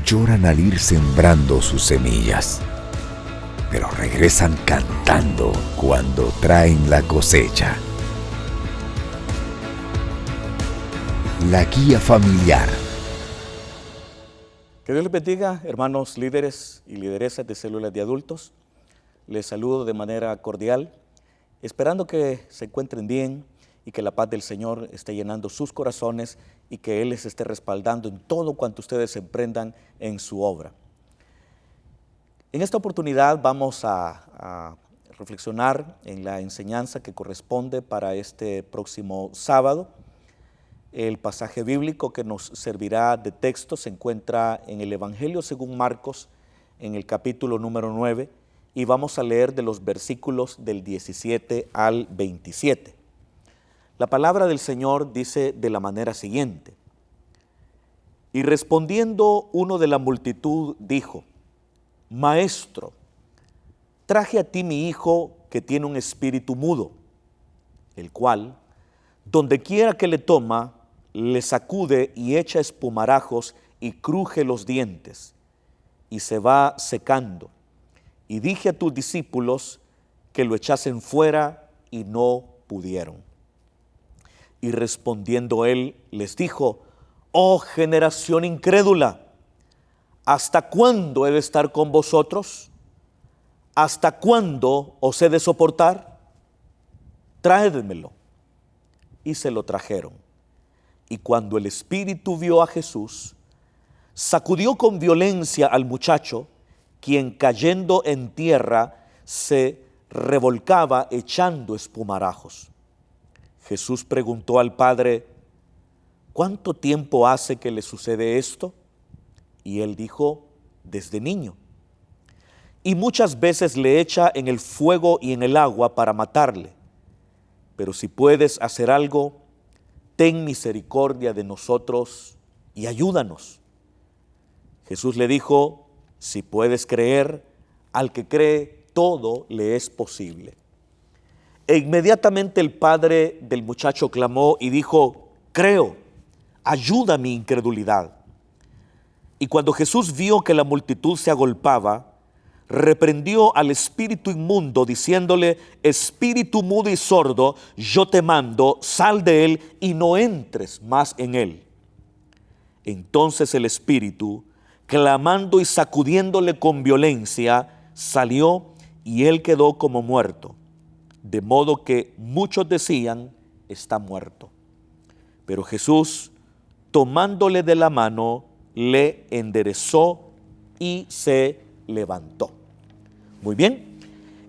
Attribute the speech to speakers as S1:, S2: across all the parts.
S1: lloran al ir sembrando sus semillas, pero regresan cantando cuando traen la cosecha. La guía familiar.
S2: Que Dios les bendiga, hermanos líderes y lideresas de células de adultos. Les saludo de manera cordial, esperando que se encuentren bien y que la paz del Señor esté llenando sus corazones y que Él les esté respaldando en todo cuanto ustedes emprendan en su obra. En esta oportunidad vamos a reflexionar en la enseñanza que corresponde para este próximo sábado. El pasaje bíblico que nos servirá de texto se encuentra en el Evangelio según Marcos, en el capítulo número 9, y vamos a leer de los versículos del 17 al 27. La palabra del Señor dice de la manera siguiente: y respondiendo uno de la multitud dijo: Maestro, traje a ti mi hijo que tiene un espíritu mudo, el cual, donde quiera que le toma, le sacude y echa espumarajos y cruje los dientes, y se va secando. Y dije a tus discípulos que lo echasen fuera, y no pudieron. Y respondiendo él, les dijo: Oh generación incrédula, ¿hasta cuándo he de estar con vosotros? ¿Hasta cuándo os he de soportar? Traédmelo. Y se lo trajeron. Y cuando el espíritu vio a Jesús, sacudió con violencia al muchacho, quien cayendo en tierra se revolcaba echando espumarajos. Jesús preguntó al padre: ¿cuánto tiempo hace que le sucede esto? Y él dijo: desde niño. Y muchas veces le echa en el fuego y en el agua para matarle. Pero si puedes hacer algo, ten misericordia de nosotros y ayúdanos. Jesús le dijo: si puedes creer, al que cree todo le es posible. E inmediatamente el padre del muchacho clamó y dijo: creo, ayuda mi incredulidad. Y cuando Jesús vio que la multitud se agolpaba, reprendió al espíritu inmundo, diciéndole: espíritu mudo y sordo, yo te mando, sal de él y no entres más en él. Entonces el espíritu, clamando y sacudiéndole con violencia, salió, y él quedó como muerto. De modo que muchos decían: está muerto. Pero Jesús, tomándole de la mano, le enderezó y se levantó. Muy bien,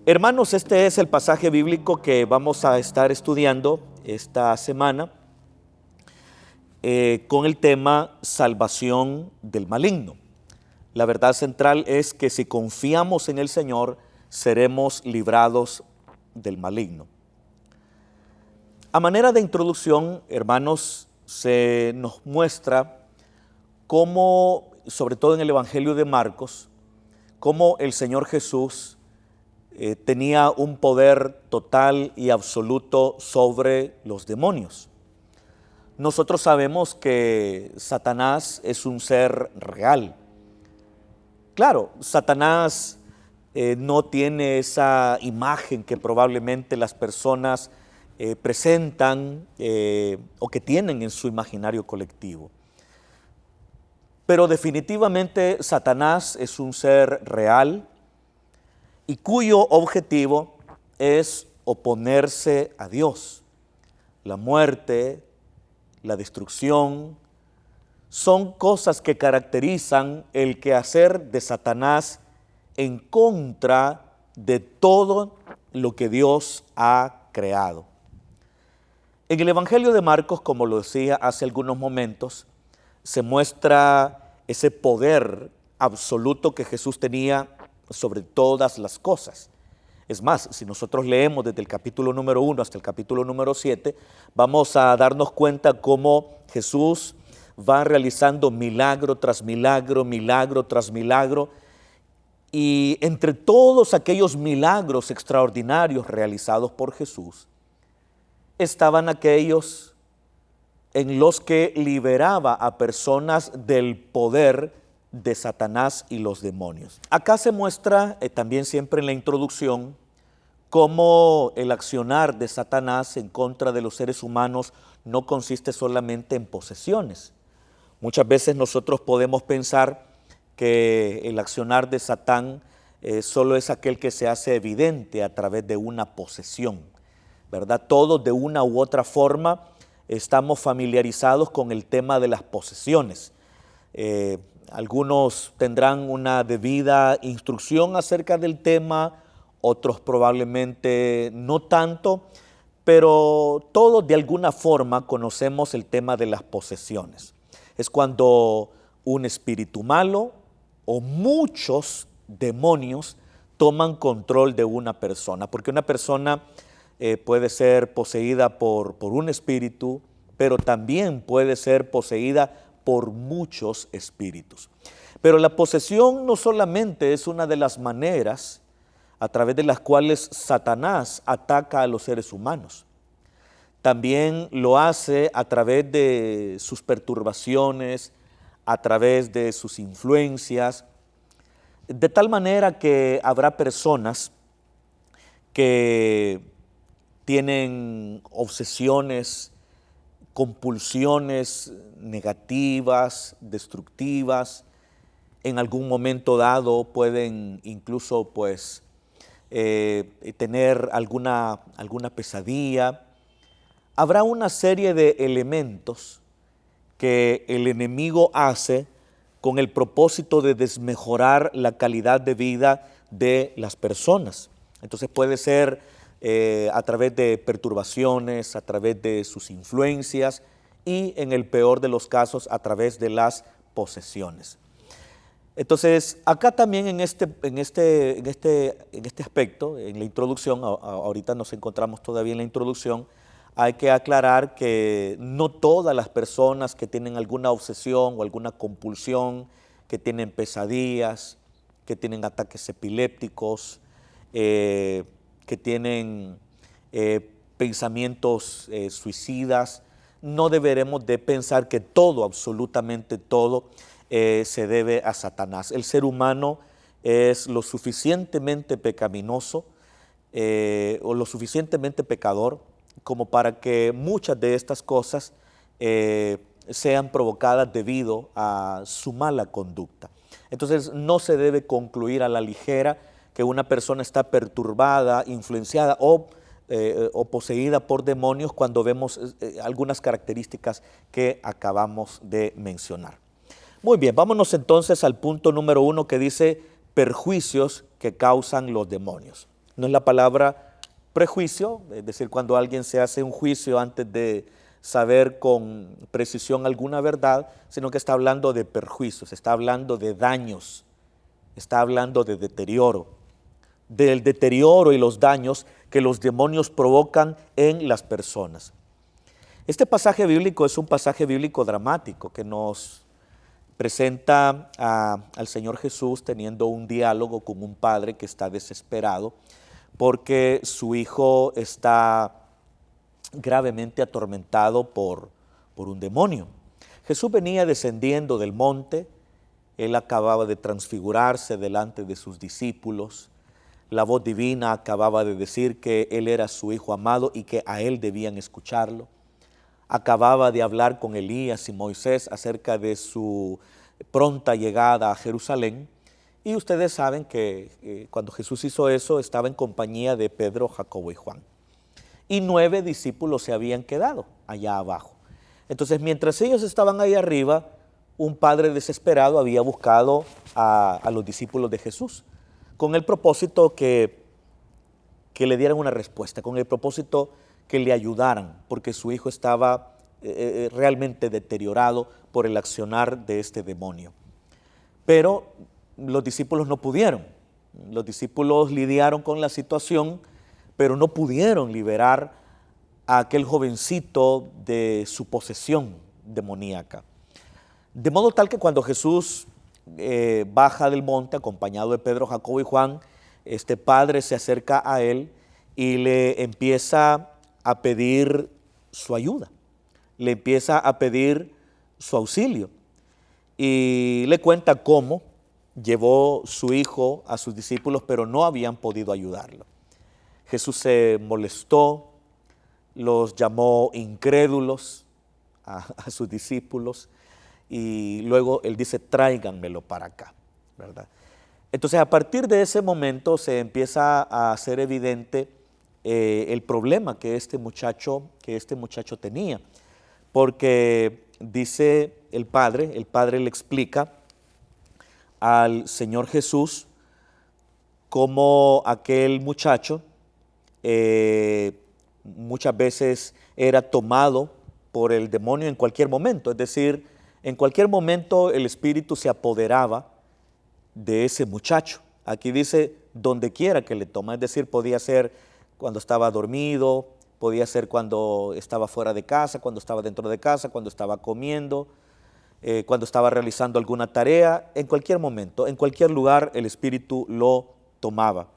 S2: hermanos, este es el pasaje bíblico que vamos a estar estudiando esta semana con el tema salvación del maligno. La verdad central es que si confiamos en el Señor, seremos librados del maligno. A manera de introducción, hermanos, se nos muestra cómo, sobre todo en el Evangelio de Marcos, cómo el Señor Jesús tenía un poder total y absoluto sobre los demonios. Nosotros sabemos que Satanás es un ser real. Claro, Satanás no tiene esa imagen que probablemente las personas presentan o que tienen en su imaginario colectivo. Pero definitivamente Satanás es un ser real y cuyo objetivo es oponerse a Dios. La muerte, la destrucción, son cosas que caracterizan el quehacer de Satanás en contra de todo lo que Dios ha creado. En el Evangelio de Marcos, como lo decía hace algunos momentos, se muestra ese poder absoluto que Jesús tenía sobre todas las cosas. Es más, si nosotros leemos desde el capítulo número 1 hasta el capítulo número 7, vamos a darnos cuenta cómo Jesús va realizando milagro tras milagro, milagro tras milagro, y entre todos aquellos milagros extraordinarios realizados por Jesús, estaban aquellos en los que liberaba a personas del poder de Satanás y los demonios. Acá se muestra también siempre en la introducción cómo el accionar de Satanás en contra de los seres humanos no consiste solamente en posesiones. Muchas veces nosotros podemos pensar que el accionar de Satán solo es aquel que se hace evidente a través de una posesión, ¿verdad? Todos de una u otra forma estamos familiarizados con el tema de las posesiones. Algunos tendrán una debida instrucción acerca del tema, otros probablemente no tanto, pero todos de alguna forma conocemos el tema de las posesiones. Es cuando un espíritu malo o muchos demonios toman control de una persona, porque una persona puede ser poseída por un espíritu, pero también puede ser poseída por muchos espíritus. Pero la posesión no solamente es una de las maneras a través de las cuales Satanás ataca a los seres humanos. También lo hace a través de sus perturbaciones, a través de sus influencias, de tal manera que habrá personas que tienen obsesiones, compulsiones negativas, destructivas. En algún momento dado pueden incluso tener alguna pesadilla. Habrá una serie de elementos que el enemigo hace con el propósito de desmejorar la calidad de vida de las personas. Entonces puede ser a través de perturbaciones, a través de sus influencias y en el peor de los casos a través de las posesiones. Entonces acá también en este aspecto, en la introducción, ahorita nos encontramos todavía en la introducción, hay que aclarar que no todas las personas que tienen alguna obsesión o alguna compulsión, que tienen pesadillas, que tienen ataques epilépticos, que tienen pensamientos suicidas, no deberemos de pensar que todo, absolutamente todo, se debe a Satanás. El ser humano es lo suficientemente pecaminoso o lo suficientemente pecador como para que muchas de estas cosas sean provocadas debido a su mala conducta. Entonces no se debe concluir a la ligera que una persona está perturbada, influenciada o poseída por demonios cuando vemos algunas características que acabamos de mencionar. Muy bien, vámonos entonces al punto número 1 que dice perjuicios que causan los demonios. No es la palabra prejuicio, es decir, cuando alguien se hace un juicio antes de saber con precisión alguna verdad, sino que está hablando de perjuicios, está hablando de daños, está hablando de deterioro, del deterioro y los daños que los demonios provocan en las personas. Este pasaje bíblico es un pasaje bíblico dramático que nos presenta al Señor Jesús teniendo un diálogo con un padre que está desesperado porque su hijo está gravemente atormentado por un demonio. Jesús venía descendiendo del monte, él acababa de transfigurarse delante de sus discípulos, la voz divina acababa de decir que él era su hijo amado y que a él debían escucharlo. Acababa de hablar con Elías y Moisés acerca de su pronta llegada a Jerusalén. Y ustedes saben que cuando Jesús hizo eso estaba en compañía de Pedro, Jacobo y Juan. Y 9 discípulos se habían quedado allá abajo. Entonces, mientras ellos estaban ahí arriba, un padre desesperado había buscado a los discípulos de Jesús con el propósito que le dieran una respuesta, con el propósito que le ayudaran, porque su hijo estaba realmente deteriorado por el accionar de este demonio. Pero los discípulos no pudieron. Los discípulos lidiaron con la situación, pero no pudieron liberar a aquel jovencito de su posesión demoníaca. De modo tal que cuando Jesús baja del monte acompañado de Pedro, Jacobo y Juan, este padre se acerca a él y le empieza a pedir su ayuda, le empieza a pedir su auxilio. y le cuenta cómo llevó su hijo a sus discípulos, pero no habían podido ayudarlo. Jesús se molestó, los llamó incrédulos a sus discípulos y luego él dice, tráiganmelo para acá, ¿verdad? Entonces, a partir de ese momento se empieza a hacer evidente el problema que este muchacho tenía, porque dice el padre le explica al Señor Jesús cómo aquel muchacho muchas veces era tomado por el demonio en cualquier momento, es decir, en cualquier momento el espíritu se apoderaba de ese muchacho. Aquí dice donde quiera que le toma, es decir, podía ser cuando estaba dormido, podía ser cuando estaba fuera de casa, cuando estaba dentro de casa, cuando estaba comiendo, cuando estaba realizando alguna tarea, en cualquier momento, en cualquier lugar el espíritu lo tomaba.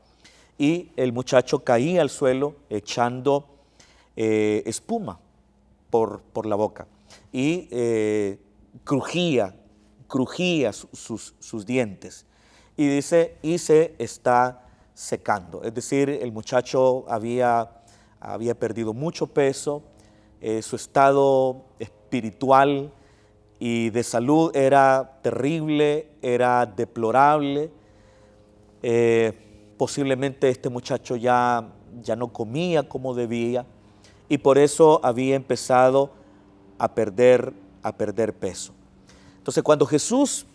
S2: Y el muchacho caía al suelo echando espuma por la boca y crujía sus dientes. Y dice, y se está secando. Es decir, el muchacho había perdido mucho peso, su estado espiritual y de salud era terrible, era deplorable. Posiblemente este muchacho ya no comía como debía y por eso había empezado a perder peso. Entonces, cuando Jesús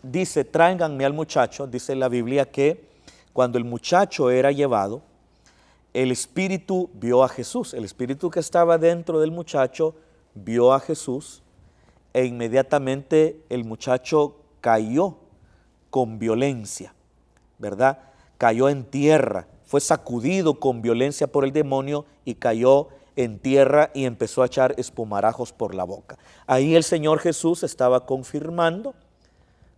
S2: dice, tráiganme al muchacho, dice la Biblia que cuando el muchacho era llevado, el espíritu vio a Jesús, el espíritu que estaba dentro del muchacho vio a Jesús e inmediatamente el muchacho cayó con violencia, ¿verdad? Cayó en tierra, fue sacudido con violencia por el demonio y cayó en tierra y empezó a echar espumarajos por la boca. Ahí el Señor Jesús estaba confirmando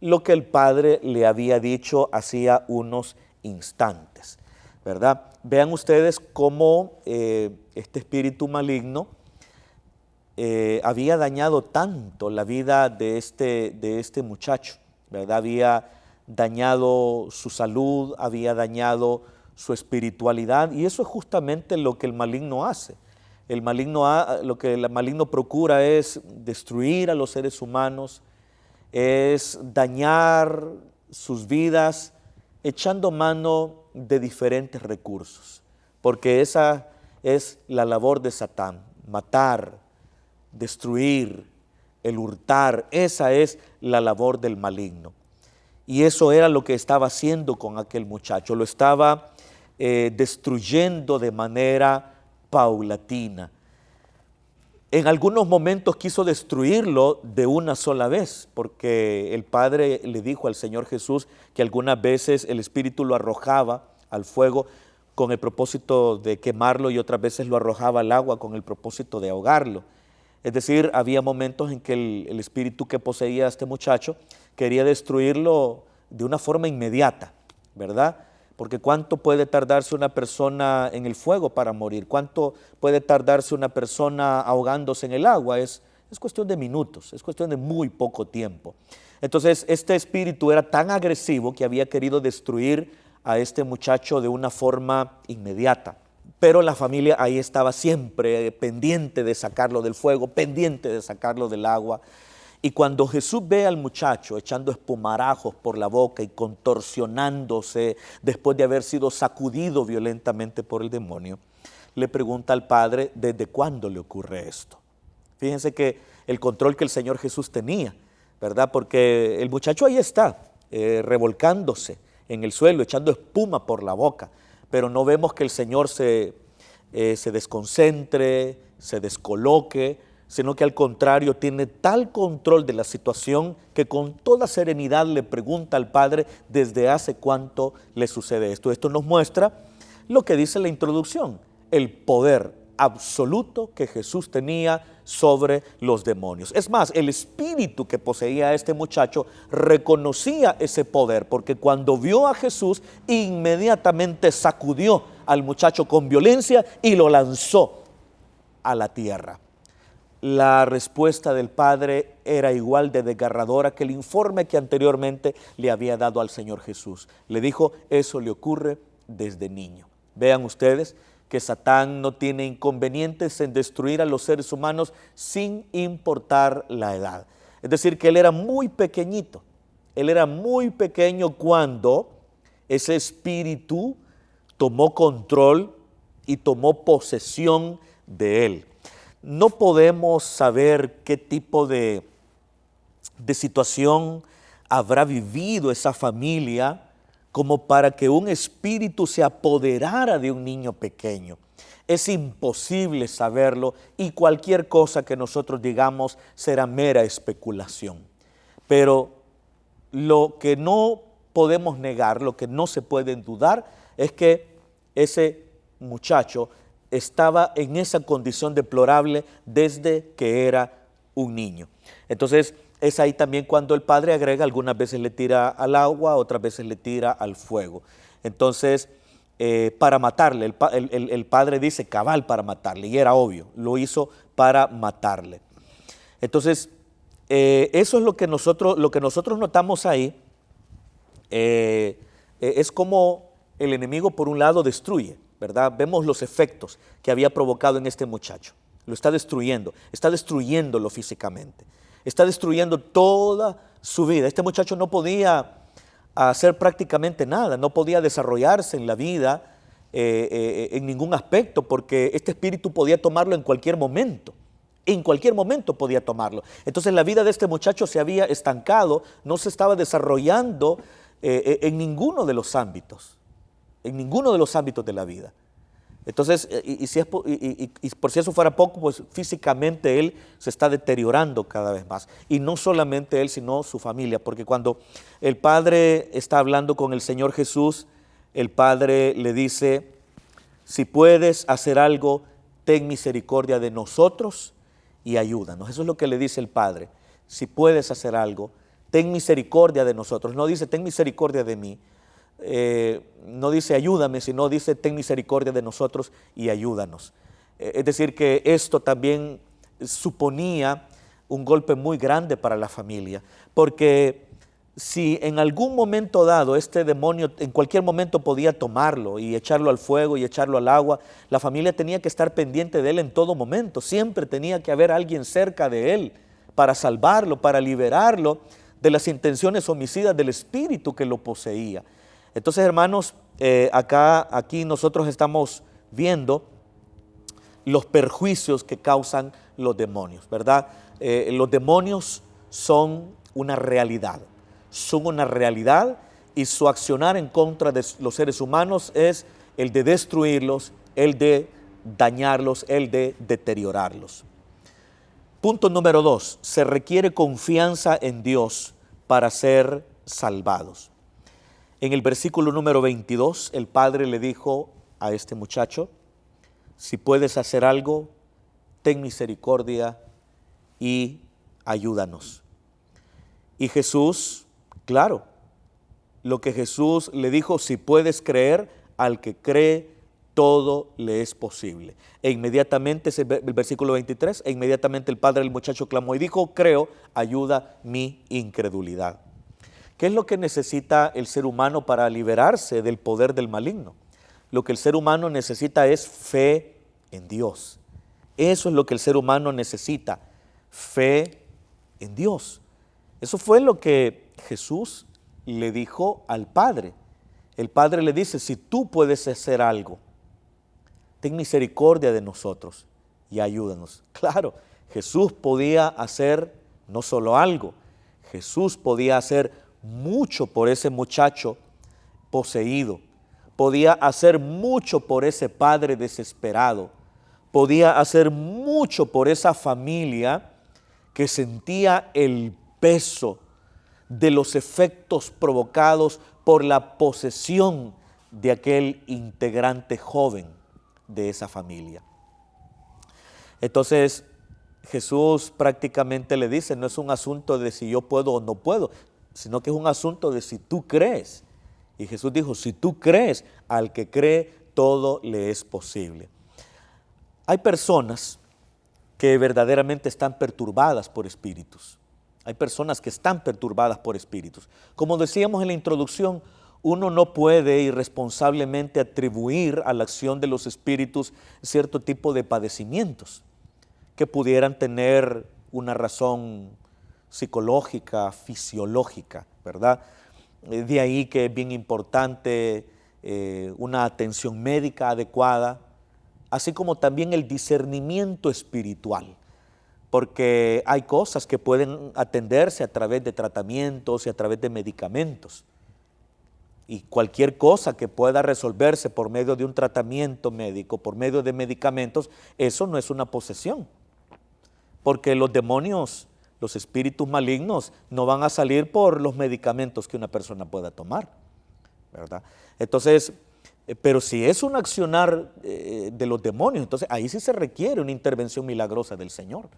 S2: lo que el Padre le había dicho hacía unos instantes, ¿verdad? Vean ustedes cómo este espíritu maligno había dañado tanto la vida de este muchacho, ¿verdad? Había dañado su salud, había dañado su espiritualidad y eso es justamente lo que el maligno hace. Lo que el maligno procura es destruir a los seres humanos, es dañar sus vidas echando mano de diferentes recursos, porque esa es la labor de Satán, matar, destruir, el hurtar, esa es la labor del maligno. Y eso era lo que estaba haciendo con aquel muchacho, lo estaba destruyendo de manera paulatina. En algunos momentos quiso destruirlo de una sola vez, porque el Padre le dijo al Señor Jesús que algunas veces el Espíritu lo arrojaba al fuego con el propósito de quemarlo y otras veces lo arrojaba al agua con el propósito de ahogarlo. Es decir, había momentos en que el espíritu que poseía a este muchacho quería destruirlo de una forma inmediata, ¿verdad? Porque ¿cuánto puede tardarse una persona en el fuego para morir? ¿Cuánto puede tardarse una persona ahogándose en el agua? Es cuestión de minutos, es cuestión de muy poco tiempo. Entonces, este espíritu era tan agresivo que había querido destruir a este muchacho de una forma inmediata. Pero la familia ahí estaba siempre pendiente de sacarlo del fuego, pendiente de sacarlo del agua. Y cuando Jesús ve al muchacho echando espumarajos por la boca y contorsionándose después de haber sido sacudido violentamente por el demonio, le pregunta al Padre, ¿desde cuándo le ocurre esto? Fíjense que el control que el Señor Jesús tenía, ¿verdad? Porque el muchacho ahí está, revolcándose en el suelo, echando espuma por la boca, pero no vemos que el Señor se desconcentre, se descoloque, sino que al contrario tiene tal control de la situación que con toda serenidad le pregunta al Padre desde hace cuánto le sucede esto. Esto nos muestra lo que dice la introducción, el poder absoluto que Jesús tenía sobre los demonios. Es más, el espíritu que poseía a este muchacho reconocía ese poder, porque cuando vio a Jesús, inmediatamente sacudió al muchacho con violencia y lo lanzó a la tierra. la respuesta del padre era igual de desgarradora que el informe que anteriormente le había dado al Señor Jesús. Le dijo, eso le ocurre desde niño. Vean ustedes que Satán no tiene inconvenientes en destruir a los seres humanos sin importar la edad. Es decir, que él era muy pequeñito. Él era muy pequeño cuando ese espíritu tomó control y tomó posesión de él. No podemos saber qué tipo de situación habrá vivido esa familia como para que un espíritu se apoderara de un niño pequeño. Es imposible saberlo y cualquier cosa que nosotros digamos será mera especulación. Pero lo que no podemos negar, lo que no se puede dudar, es que ese muchacho estaba en esa condición deplorable desde que era un niño. Entonces, es ahí también cuando el padre agrega, algunas veces le tira al agua, otras veces le tira al fuego. Entonces, para matarle, el padre dice cabal para matarle, y era obvio, lo hizo para matarle. Entonces, eso es lo que nosotros notamos ahí, es como el enemigo por un lado destruye, ¿verdad? Vemos los efectos que había provocado en este muchacho. Lo está destruyéndolo físicamente. Está destruyendo toda su vida. Este muchacho no podía hacer prácticamente nada, no podía desarrollarse en la vida en ningún aspecto, porque este espíritu podía tomarlo en cualquier momento. En cualquier momento podía tomarlo. Entonces la vida de este muchacho se había estancado, no se estaba desarrollando en ninguno de los ámbitos. En ninguno de los ámbitos de la vida. Entonces, y por si eso fuera poco, pues físicamente él se está deteriorando cada vez más. Y no solamente él, sino su familia, porque cuando el padre está hablando con el Señor Jesús, el padre le dice, si puedes hacer algo, ten misericordia de nosotros y ayúdanos. Eso es lo que le dice el padre. Si puedes hacer algo, ten misericordia de nosotros. No dice, ten misericordia de mí. No dice ayúdame, sino dice ten misericordia de nosotros y ayúdanos. Es decir, que esto también suponía un golpe muy grande para la familia, porque si en algún momento dado este demonio en cualquier momento podía tomarlo y echarlo al fuego y echarlo al agua, la familia tenía que estar pendiente de él en todo momento, siempre tenía que haber alguien cerca de él para salvarlo, para liberarlo de las intenciones homicidas del espíritu que lo poseía. Entonces, hermanos, aquí nosotros estamos viendo los perjuicios que causan los demonios, ¿verdad? Los demonios son una realidad y su accionar en contra de los seres humanos es el de destruirlos, el de dañarlos, el de deteriorarlos. Punto número 2, se requiere confianza en Dios para ser salvados. En el versículo número 22, el padre le dijo a este muchacho, si puedes hacer algo, ten misericordia y ayúdanos. Y Jesús, claro, lo que Jesús le dijo, si puedes creer, al que cree, todo le es posible. E inmediatamente, es el versículo 23, e inmediatamente el padre del muchacho clamó y dijo, creo, ayuda mi incredulidad. ¿Qué es lo que necesita el ser humano para liberarse del poder del maligno? Lo que el ser humano necesita es fe en Dios. Eso es lo que el ser humano necesita, fe en Dios. Eso fue lo que Jesús le dijo al Padre. El Padre le dice, si tú puedes hacer algo, ten misericordia de nosotros y ayúdanos. Claro, Jesús podía hacer no solo algo, Jesús podía hacer mucho por ese muchacho poseído, podía hacer mucho por ese padre desesperado, podía hacer mucho por esa familia que sentía el peso de los efectos provocados por la posesión de aquel integrante joven de esa familia. Entonces Jesús prácticamente le dice, no es un asunto de si yo puedo o no puedo, sino que es un asunto de si tú crees. Y Jesús dijo, si tú crees, al que cree todo le es posible. Hay personas que verdaderamente están perturbadas por espíritus. Hay personas que están perturbadas por espíritus. Como decíamos en la introducción, uno no puede irresponsablemente atribuir a la acción de los espíritus cierto tipo de padecimientos que pudieran tener una razón psicológica, fisiológica, ¿verdad? De ahí que es bien importante una atención médica adecuada, así como también el discernimiento espiritual, porque hay cosas que pueden atenderse a través de tratamientos y a través de medicamentos. Y cualquier cosa que pueda resolverse por medio de un tratamiento médico, por medio de medicamentos, eso no es una posesión. Porque los demonios, los espíritus malignos, no van a salir por los medicamentos que una persona pueda tomar, ¿verdad? Entonces, pero si es un accionar de los demonios, entonces ahí sí se requiere una intervención milagrosa del Señor.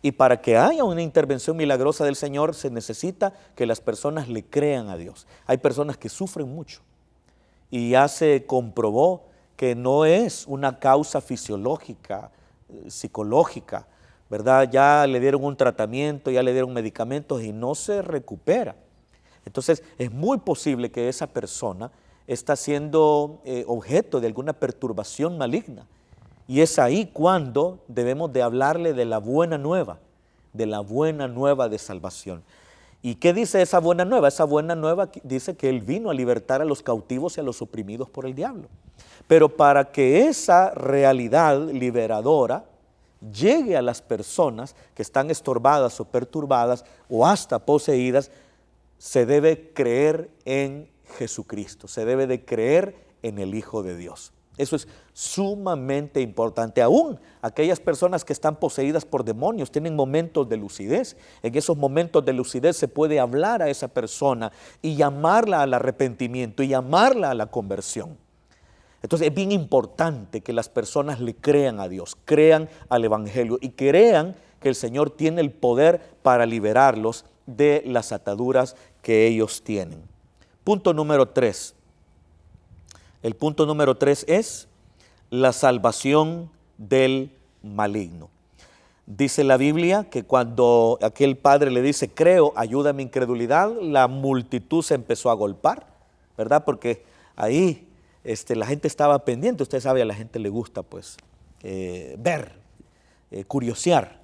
S2: Y para que haya una intervención milagrosa del Señor se necesita que las personas le crean a Dios. Hay personas que sufren mucho y ya se comprobó que no es una causa fisiológica, psicológica, ¿verdad? Ya le dieron un tratamiento, ya le dieron medicamentos y no se recupera. Entonces es muy posible que esa persona está siendo objeto de alguna perturbación maligna. Y es ahí cuando debemos de hablarle de la buena nueva de salvación. ¿Y qué dice esa buena nueva? Esa buena nueva dice que Él vino a libertar a los cautivos y a los oprimidos por el diablo. Pero para que esa realidad liberadora llegue a las personas que están estorbadas o perturbadas o hasta poseídas, se debe creer en Jesucristo, se debe de creer en el Hijo de Dios. Eso es sumamente importante. Aún aquellas personas que están poseídas por demonios tienen momentos de lucidez. En esos momentos de lucidez se puede hablar a esa persona y llamarla al arrepentimiento y llamarla a la conversión. Entonces es bien importante que las personas le crean a Dios, crean al Evangelio y crean que el Señor tiene el poder para liberarlos de las ataduras que ellos tienen. Punto número 3. El punto número 3 es la salvación del maligno. Dice la Biblia que cuando aquel padre le dice, creo, ayuda a mi incredulidad, la multitud se empezó a golpar, ¿verdad? Porque ahí la gente estaba pendiente. Usted sabe, a la gente le gusta pues ver, curiosear,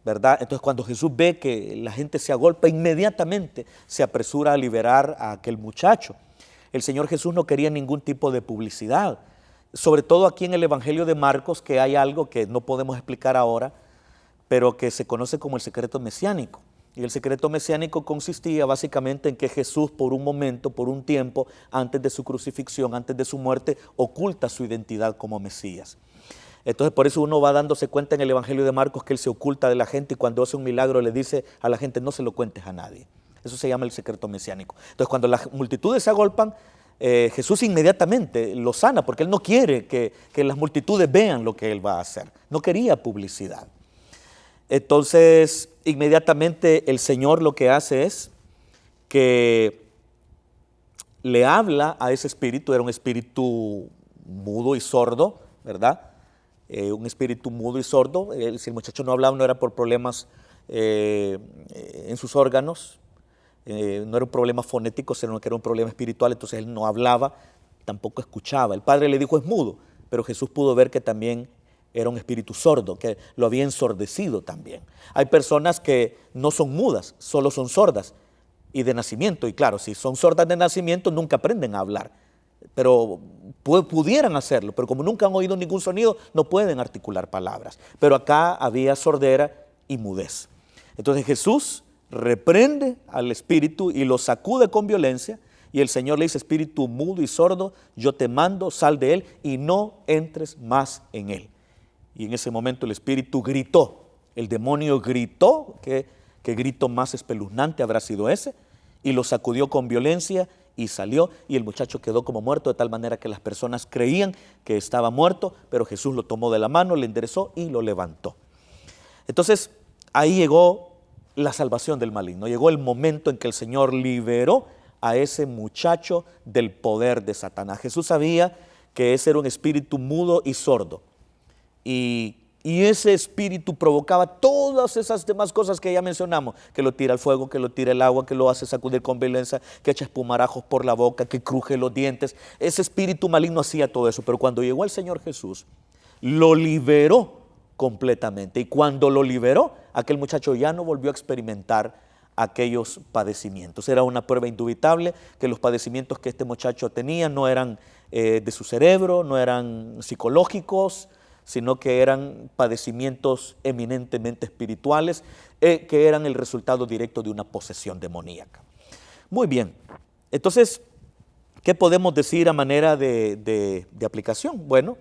S2: ¿verdad? Entonces cuando Jesús ve que la gente se agolpa, inmediatamente se apresura a liberar a aquel muchacho. El Señor Jesús no quería ningún tipo de publicidad, sobre todo aquí en el Evangelio de Marcos, que hay algo que no podemos explicar ahora, pero que se conoce como el secreto mesiánico. Y el secreto mesiánico consistía básicamente en que Jesús por un momento, por un tiempo, antes de su crucifixión, antes de su muerte, oculta su identidad como Mesías. Entonces por eso uno va dándose cuenta en el Evangelio de Marcos que Él se oculta de la gente y cuando hace un milagro le dice a la gente, no se lo cuentes a nadie. Eso se llama el secreto mesiánico. Entonces cuando las multitudes se agolpan, Jesús inmediatamente lo sana porque Él no quiere que las multitudes vean lo que Él va a hacer. No quería publicidad. Entonces inmediatamente el Señor lo que hace es que le habla a ese espíritu. Era un espíritu mudo y sordo, ¿verdad? Un espíritu mudo y sordo. Si el muchacho no hablaba, no era por problemas en sus órganos, no era un problema fonético, sino que era un problema espiritual. Entonces él no hablaba, tampoco escuchaba. El padre le dijo, es mudo, pero Jesús pudo ver que también era un espíritu sordo, que lo había ensordecido también. Hay personas que no son mudas, solo son sordas y de nacimiento. Y claro, si son sordas de nacimiento, nunca aprenden a hablar, pero pudieran hacerlo, pero como nunca han oído ningún sonido, no pueden articular palabras. Pero acá había sordera y mudez. Entonces Jesús reprende al espíritu y lo sacude con violencia, y el Señor le dice, espíritu mudo y sordo, yo te mando, sal de él y no entres más en él. Y en ese momento el espíritu gritó, el demonio gritó, qué grito más espeluznante habrá sido ese, y lo sacudió con violencia y salió, y el muchacho quedó como muerto, de tal manera que las personas creían que estaba muerto, pero Jesús lo tomó de la mano, le enderezó y lo levantó. Entonces ahí llegó la salvación del maligno, llegó el momento en que el Señor liberó a ese muchacho del poder de Satanás. Jesús sabía que ese era un espíritu mudo y sordo, y Y ese espíritu provocaba todas esas demás cosas que ya mencionamos, que lo tira al fuego, que lo tira al agua, que lo hace sacudir con violencia, que echa espumarajos por la boca, que cruje los dientes. Ese espíritu maligno hacía todo eso, pero cuando llegó el Señor Jesús, lo liberó completamente. Y cuando lo liberó, aquel muchacho ya no volvió a experimentar aquellos padecimientos. Era una prueba indubitable que los padecimientos que este muchacho tenía no eran de su cerebro, no eran psicológicos, sino que eran padecimientos eminentemente espirituales, que eran el resultado directo de una posesión demoníaca. Muy bien, entonces, ¿qué podemos decir a manera de aplicación? Bueno,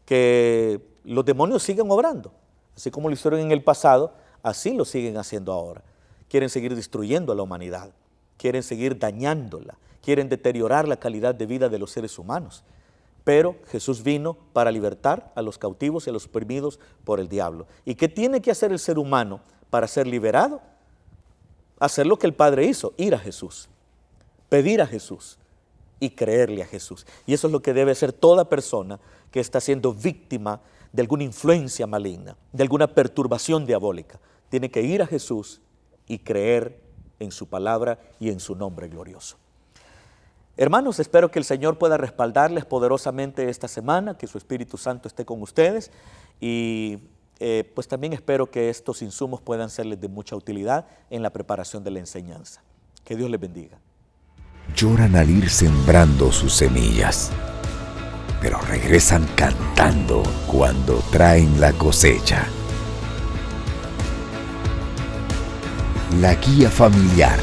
S2: que los demonios siguen obrando, así como lo hicieron en el pasado, así lo siguen haciendo ahora. Quieren seguir destruyendo a la humanidad, quieren seguir dañándola, quieren deteriorar la calidad de vida de los seres humanos. Pero Jesús vino para libertar a los cautivos y a los oprimidos por el diablo. ¿Y qué tiene que hacer el ser humano para ser liberado? Hacer lo que el Padre hizo, ir a Jesús, pedir a Jesús y creerle a Jesús. Y eso es lo que debe hacer toda persona que está siendo víctima de alguna influencia maligna, de alguna perturbación diabólica. Tiene que ir a Jesús y creer en su palabra y en su nombre glorioso. Hermanos, espero que el Señor pueda respaldarles poderosamente esta semana, que su Espíritu Santo esté con ustedes y pues también espero que estos insumos puedan serles de mucha utilidad en la preparación de la enseñanza. Que Dios les bendiga.
S1: Lloran al ir sembrando sus semillas, pero regresan cantando cuando traen la cosecha. La guía familiar